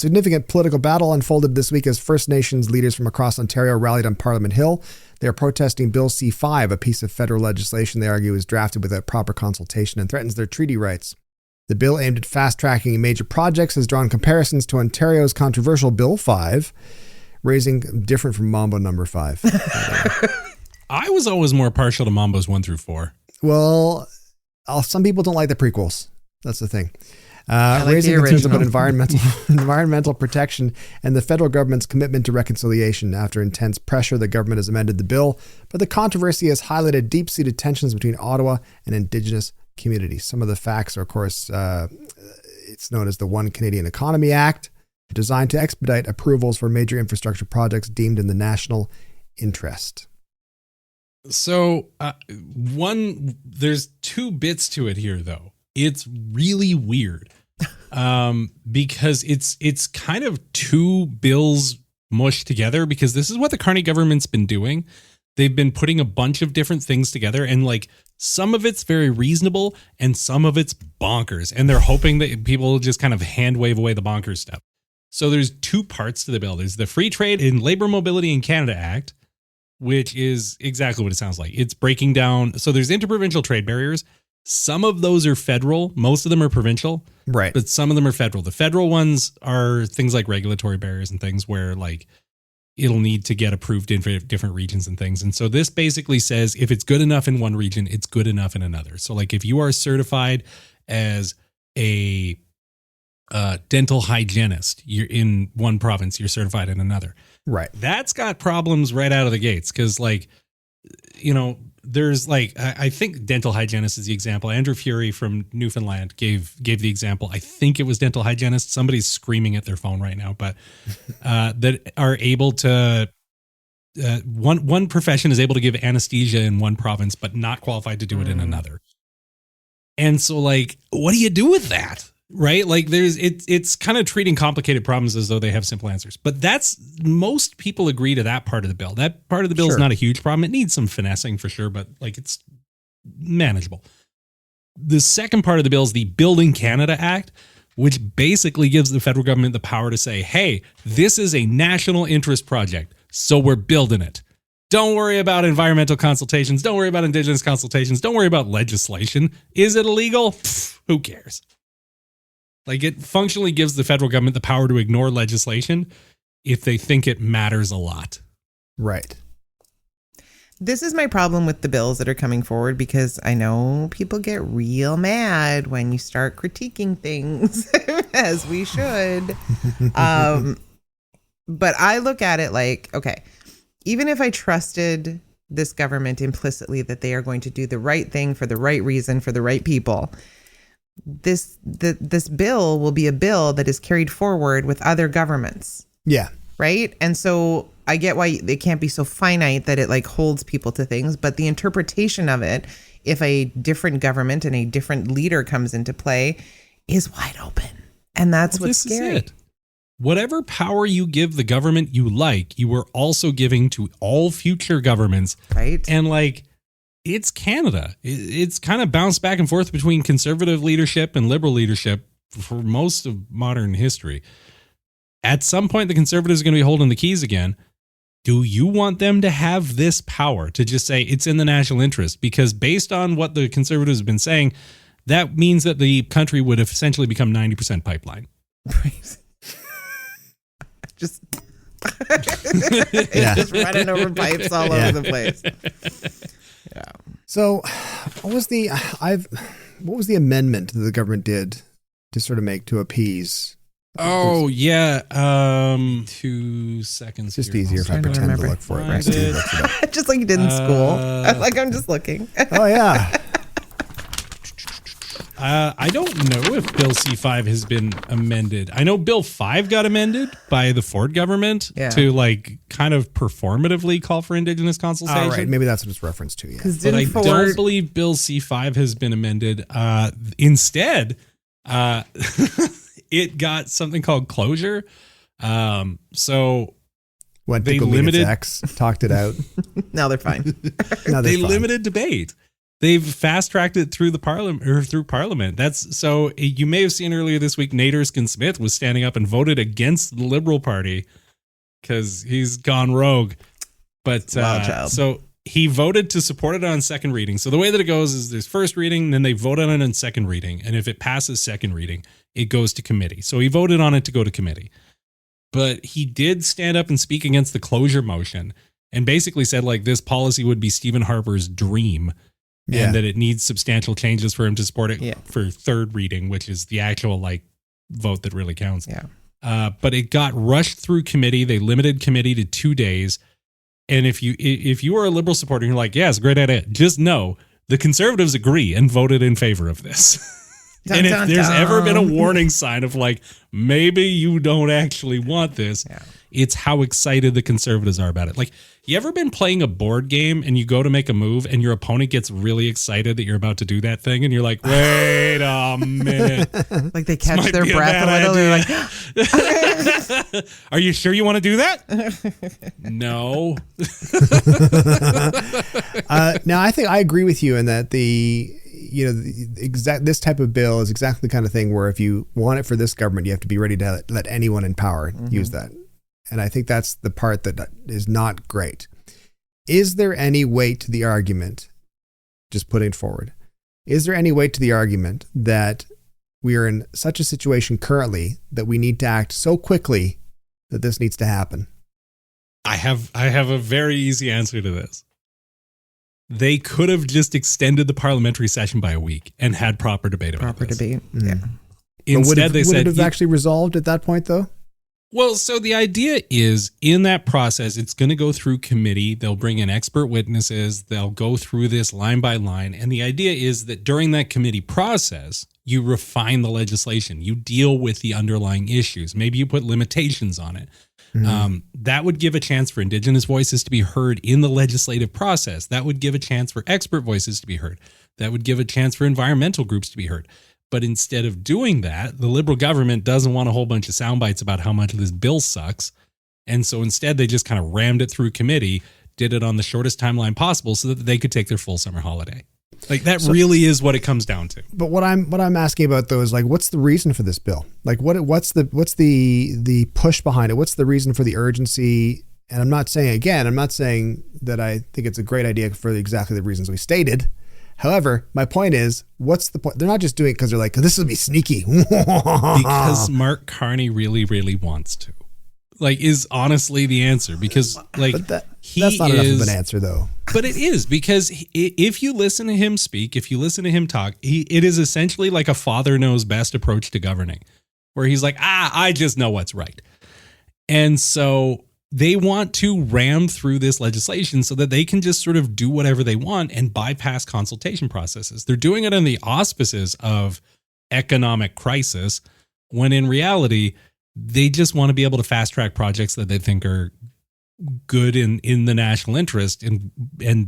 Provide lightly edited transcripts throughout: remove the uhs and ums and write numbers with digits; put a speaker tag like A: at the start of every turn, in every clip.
A: significant political battle unfolded this week as First Nations leaders from across Ontario rallied on Parliament Hill. They are protesting Bill C-5, a piece of federal legislation they argue is drafted without proper consultation and threatens their treaty rights. The bill aimed at fast-tracking major projects has drawn comparisons to Ontario's controversial Bill 5, raising different from Mambo number 5.
B: I was always more partial to Mambos 1 through 4.
A: Well, some people don't like the prequels. That's the thing.
C: Like
A: raising concerns about environmental protection and the federal government's commitment to reconciliation. After intense pressure, the government has amended the bill, but the controversy has highlighted deep-seated tensions between Ottawa and Indigenous communities. Some of the facts are, of course, it's known as the One Canadian Economy Act, designed to expedite approvals for major infrastructure projects deemed in the national interest.
B: So there's two bits to it here, though. It's really weird because it's kind of two bills mushed together, because this is what the Carney government's been doing. They've been putting a bunch of different things together, and like some of it's very reasonable and some of it's bonkers. And they're hoping that people will just kind of hand wave away the bonkers stuff. So there's two parts to the bill. There's the Free Trade and Labor Mobility in Canada Act, which is exactly what it sounds like. It's breaking down. So there's interprovincial trade barriers. Some of those are federal. Most of them are provincial.
A: Right.
B: But some of them are federal. The federal ones are things like regulatory barriers and things where like it'll need to get approved in different regions and things. And so this basically says if it's good enough in one region, it's good enough in another. So like if you are certified as a dental hygienist, you're in one province, you're certified in another.
A: Right.
B: That's got problems right out of the gates because like, you know, there's like, I think dental hygienist is the example. Andrew Fury from Newfoundland gave the example. I think it was dental hygienist. Somebody's screaming at their phone right now, but that are able to, one profession is able to give anesthesia in one province, but not qualified to do it in another. And so like, what do you do with that? Right? Like it's kind of treating complicated problems as though they have simple answers, but most people agree to that part of the bill. That part of the bill is not a huge problem. It needs some finessing for sure, but like it's manageable. The second part of the bill is the Building Canada Act, which basically gives the federal government the power to say, hey, this is a national interest project, so we're building it. Don't worry about environmental consultations. Don't worry about Indigenous consultations. Don't worry about legislation. Is it illegal? Pfft, who cares? Like it functionally gives the federal government the power to ignore legislation if they think it matters a lot.
A: Right.
C: This is my problem with the bills that are coming forward, because I know people get real mad when you start critiquing things, as we should. But I look at it like, okay, even if I trusted this government implicitly that they are going to do the right thing for the right reason for the right people, this bill will be a bill that is carried forward with other governments.
A: Yeah.
C: Right. And so I get why they can't be so finite that it like holds people to things. But the interpretation of it, if a different government and a different leader comes into play, is wide open. And that's what's scary. Is it.
B: Whatever power you give the government you like, you are also giving to all future governments.
C: Right.
B: And like, it's Canada. It's kind of bounced back and forth between conservative leadership and liberal leadership for most of modern history. At some point, the conservatives are going to be holding the keys again. Do you want them to have this power to just say it's in the national interest? Because based on what the conservatives have been saying, that means that the country would essentially become 90% pipeline.
C: Just just running over pipes all over the place. Yeah.
A: So, what was the amendment that the government did to sort of make to appease?
B: Oh yeah, 2 seconds.
A: It's just easier if I pretend to look for it.
C: Just like you did in school. Like I'm just looking.
A: Oh yeah.
B: I don't know if Bill C-5 has been amended. I know Bill 5 got amended by the Ford government to like kind of performatively call for Indigenous consultation.
A: Oh, right. Maybe that's what it's referenced to. Yeah.
B: But I don't believe Bill C-5 has been amended. Instead, it got something called closure. So
A: when they limited X, talked it out.
C: Now they're fine.
B: They limited debate. They've fast tracked it through the parliament. That's so you may have seen earlier this week, Nate Erskine-Smith was standing up and voted against the Liberal Party because he's gone rogue. But so he voted to support it on second reading. So the way that it goes is there's first reading, then they vote on it on second reading. And if it passes second reading, it goes to committee. So he voted on it to go to committee. But he did stand up and speak against the closure motion and basically said like this policy would be Stephen Harper's dream. Yeah. And that it needs substantial changes for him to support it for third reading, which is the actual like vote that really counts.
C: Yeah.
B: But it got rushed through committee. They limited committee to 2 days. And if you are a Liberal supporter, you're like, yeah, it's a great idea. Just know the Conservatives agree and voted in favor of this. And if there's ever been a warning sign of like, maybe you don't actually want this, it's how excited the Conservatives are about it. Like, you ever been playing a board game and you go to make a move and your opponent gets really excited that you're about to do that thing and you're like, wait a minute.
C: Like they catch their breath a little. They're like,
B: are you sure you want to do that? No.
A: Now, I think I agree with you in that this type of bill is exactly the kind of thing where if you want it for this government, you have to be ready to let anyone in power use that. And I think that's the part that is not great. Is there any weight to the argument, just putting it forward, is there any weight to the argument that we are in such a situation currently that we need to act so quickly that this needs to happen?
B: I have a very easy answer to this. They could have just extended the parliamentary session by a week and had proper debate about this.
C: Yeah.
B: Instead, they said...
A: Would it have actually resolved at that point, though?
B: Well, so the idea is in that process, it's going to go through committee. They'll bring in expert witnesses. They'll go through this line by line. And the idea is that during that committee process, you refine the legislation. You deal with the underlying issues. Maybe you put limitations on it. That would give a chance for Indigenous voices to be heard in the legislative process. That would give a chance for expert voices to be heard. That would give a chance for environmental groups to be heard. But instead of doing that, the Liberal government doesn't want a whole bunch of sound bites about how much this bill sucks. And so instead, they just kind of rammed it through committee, did it on the shortest timeline possible so that they could take their full summer holiday. Like that really is what it comes down to.
A: But what I'm asking about though is like, what's the reason for this bill? Like what's the push behind it? What's the reason for the urgency? And I'm not saying that I think it's a great idea for exactly the reasons we stated. However, my point is, what's the point? They're not just doing it because they're like, this will be sneaky.
B: Because Mark Carney really, really wants to. Like, is honestly the answer. Because, like,
A: that's not enough of an answer, though.
B: But it is, because if you listen to him speak, if you listen to him talk, it is essentially like a father knows best approach to governing, where he's like, I just know what's right. And so they want to ram through this legislation so that they can just sort of do whatever they want and bypass consultation processes. They're doing it in the auspices of economic crisis, when in reality, they just want to be able to fast track projects that they think are good in the national interest, and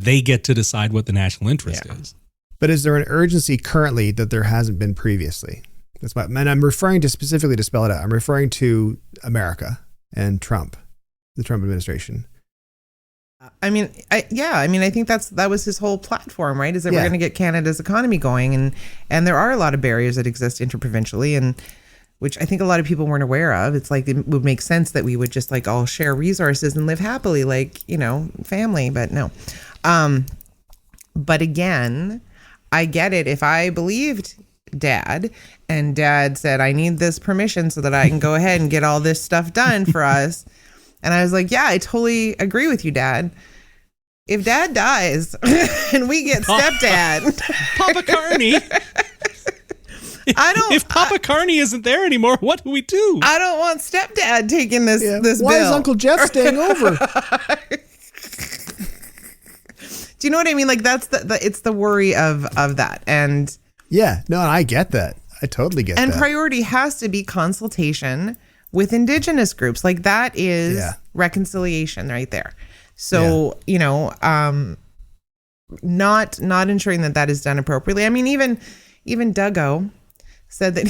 B: they get to decide what the national interest is.
A: But is there an urgency currently that there hasn't been previously? And I'm referring to specifically, to spell it out, I'm referring to America and Trump. The Trump administration. I
C: think that was his whole platform, right? Is that we're going to get Canada's economy going, and there are a lot of barriers that exist interprovincially, and which I think a lot of people weren't aware of. It's like it would make sense that we would just like all share resources and live happily, like, family, but no. But again, I get it. If I believed Dad and Dad said, I need this permission so that I can go ahead and get all this stuff done for us. And I was like, yeah, I totally agree with you, Dad. If Dad dies and we get stepdad,
B: Papa Carney. If Papa Carney isn't there anymore, what do we do?
C: I don't want stepdad taking this bill.
A: Why is Uncle Jeff staying over?
C: Do you know what I mean? Like that's it's the worry of that. And
A: yeah, no, I get that. I totally get that.
C: And priority has to be consultation with Indigenous groups. Like that is reconciliation right there. So, not ensuring that is done appropriately. I mean, even Duggo said that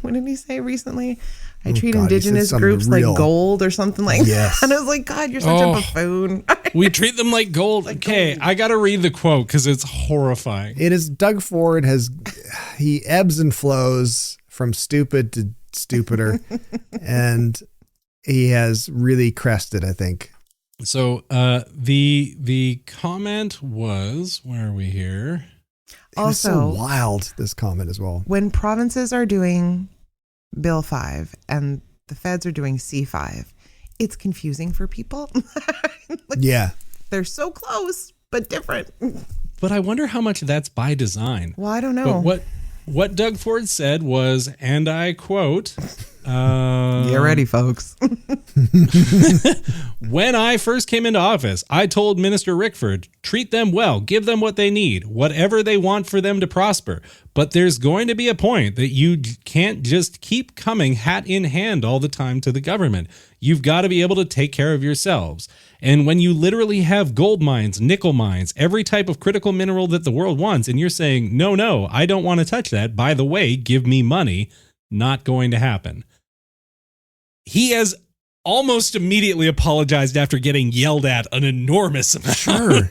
C: what did he say recently? I treat Indigenous goops like gold or something like that. And I was like, God, you're such a buffoon.
B: We treat them like gold. Okay, I got to read the quote because it's horrifying.
A: It is Doug Ford he ebbs and flows from stupid to stupider, and he has really crested, I think.
B: So the comment was, where are we here?
A: It was so wild, this comment as well.
C: When provinces are doing Bill 5 and the feds are doing C5, it's confusing for people.
A: Yeah.
C: They're so close, but different.
B: But I wonder how much that's by design.
C: Well, I don't know.
B: But what Doug Ford said was, and I quote,
C: get ready, folks.
B: When I first came into office, I told Minister Rickford, treat them well, give them what they need, whatever they want for them to prosper. But there's going to be a point that you can't just keep coming hat in hand all the time to the government. You've got to be able to take care of yourselves. And when you literally have gold mines, nickel mines, every type of critical mineral that the world wants, and you're saying, no, I don't want to touch that. By the way, give me money. Not going to happen. He has almost immediately apologized after getting yelled at an enormous amount.
A: Sure.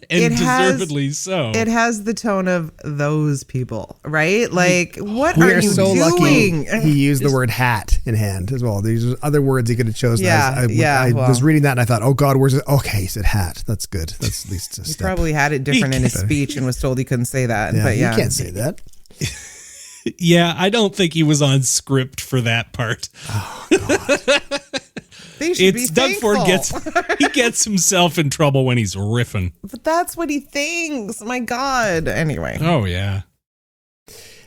B: And deservedly so.
C: It has the tone of those people, right? Like, what
A: We
C: are
A: are
C: you
A: so
C: doing?
A: lucky he used the word hat in hand as well. There's other words he could have chosen. I was reading that and I thought, oh God, where's it? Okay, he said hat. That's good. That's at least a
C: He
A: step.
C: probably had it different in his speech and was told he couldn't say that.
A: Yeah,
C: but yeah,
A: you can't say that.
B: Yeah, I don't think he was on script for that part.
A: Oh, God.
C: They should be
B: Doug Ford
C: thankful.
B: gets himself in trouble when he's riffing.
C: But that's what he thinks. My God. Anyway.
B: Oh, yeah.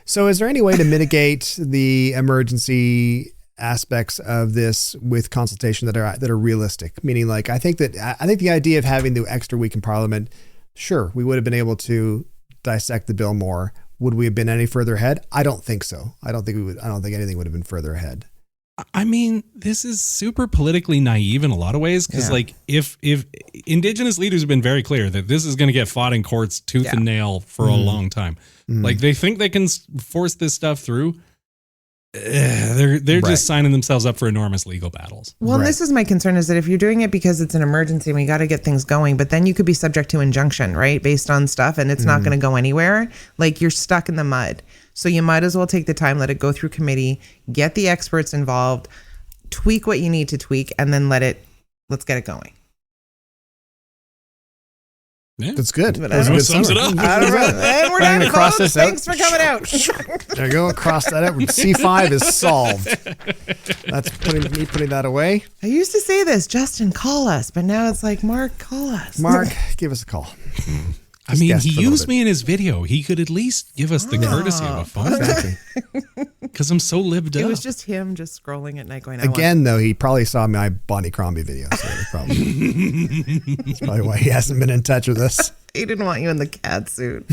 A: So is there any way to mitigate the emergency aspects of this with consultation that are realistic? Meaning, like, I think the idea of having the extra week in Parliament, sure, we would have been able to dissect the bill more. Would we have been any further ahead? I don't think so. I don't think anything would have been further ahead.
B: I mean, this is super politically naive in a lot of ways because, like, if Indigenous leaders have been very clear that this is going to get fought in courts tooth and nail for a long time, like they think they can force this stuff through. They're just signing themselves up for enormous legal battles.
C: Well, this is my concern is that if you're doing it because it's an emergency and we got to get things going, but then you could be subject to injunction, right? Based on stuff and it's not going to go anywhere. Like you're stuck in the mud. So you might as well take the time, let it go through committee, get the experts involved, tweak what you need to tweak, and then let's get it going.
B: Yeah.
A: That's good.
C: But
A: That was a good
B: sums it
A: summary.
B: up.
C: And we're done,
A: cross
C: folks.
A: this out.
C: Thanks for coming out.
A: There you go. Cross that out. C5 is solved. That's putting that away.
C: I used to say this, Justin, call us, but now it's like, Mark, call us.
A: Mark, give us a call.
B: I mean, he used me in his video. He could at least give us the courtesy of a phone.
A: Exactly.
B: Because I'm so lived up.
C: It was just him just scrolling at night going,
A: Again, though, he probably saw my Bonnie Crombie video. So that's probably why he hasn't been in touch with us.
C: He didn't want you in the cat suit.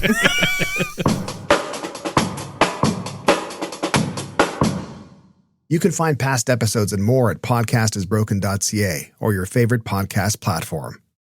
A: You can find past episodes and more at podcastisbroken.ca or your favorite podcast platform.